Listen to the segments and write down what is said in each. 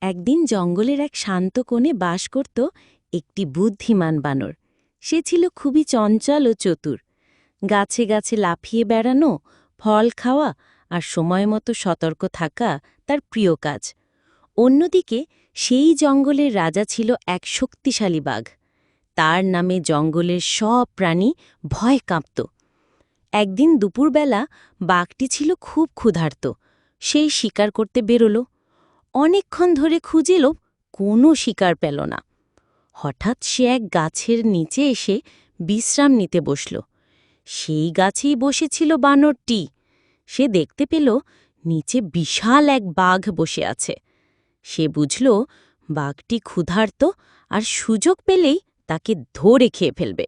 একদিন জঙ্গলের এক শান্ত কোণে বাস করত একটি বুদ্ধিমান বানর। সে ছিল খুবই চঞ্চল ও চতুর। গাছে গাছে লাফিয়ে বেড়ানো, ফল খাওয়া আর সময়মতো সতর্ক থাকা তার প্রিয় কাজ। অন্যদিকে সেই জঙ্গলের রাজা ছিল এক শক্তিশালী বাঘ। তার নামে জঙ্গলের সব প্রাণী ভয় কাঁপত। একদিন দুপুরবেলা বাঘটি ছিল খুব ক্ষুধার্ত। সেই শিকার করতে বেরোল। অনেকক্ষণ ধরে খুঁজিল, কোনো শিকার পেল না। হঠাৎ সে এক গাছের নিচে এসে বিশ্রাম নিতে বসল। সেই গাছেই বসেছিল বানরটি। সে দেখতে পেল নিচে বিশাল এক বাঘ বসে আছে। সে বুঝল বাঘটি ক্ষুধার্ত আর সুযোগ পেলেই তাকে ধরে খেয়ে ফেলবে।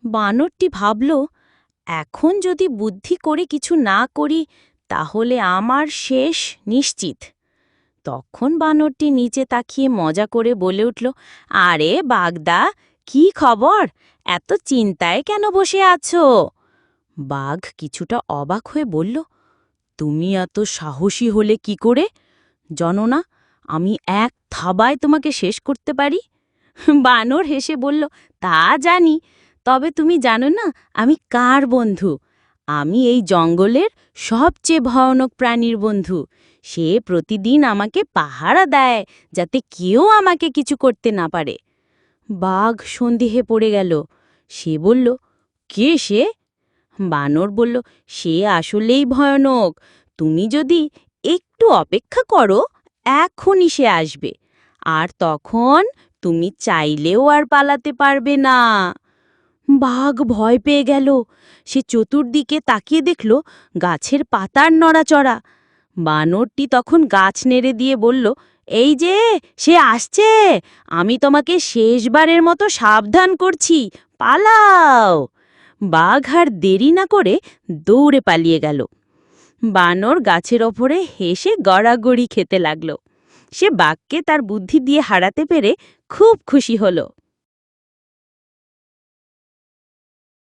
বানরটি ভাবল, এখন যদি বুদ্ধি করে কিছু না করি তাহলে আমার শেষ নিশ্চিত। তখন বানরটি নিচে তাকিয়ে মজা করে বলে উঠল, আরে বাগদা, কি খবর? এত চিন্তায় কেন বসে আছো? বাঘ কিছুটা অবাক হয়ে বলল, তুমি এত সাহসী হলে কি করে? জানো না আমি এক থাবায় তোমাকে শেষ করতে পারি? বানর হেসে বলল, তা জানি, তবে তুমি জানো না আমি কার বন্ধু? আমি এই জঙ্গলের সবচেয়ে ভয়ানক প্রাণীর বন্ধু। সে প্রতিদিন আমাকে পাহারা দেয়, যাতে কেউ আমাকে কিছু করতে না পারে। বাঘ সন্দেহে পড়ে গেল। সে বলল, কে সে? বানর বলল, সে আসলেই ভয়ানক। তুমি যদি একটু অপেক্ষা করো, এখনই সে আসবে। আর তখন তুমি চাইলেও আর পালাতে পারবে না। বাঘ ভয় পেয়ে গেল। সে চতুর্দিকে তাকিয়ে দেখল গাছের পাতার নড়াচড়া। বানরটি তখন গাছ নেড়ে দিয়ে বলল, এই যে সে আসছে, আমি তোমাকে শেষবারের মতো সাবধান করছি, পালাও। বাঘ আর দেরি না করে দৌড়ে পালিয়ে গেল। বানর গাছের ওপরে হেসে গড়াগড়ি খেতে লাগল। সে বাঘকে তার বুদ্ধি দিয়ে হারাতে পেরে খুব খুশি হল।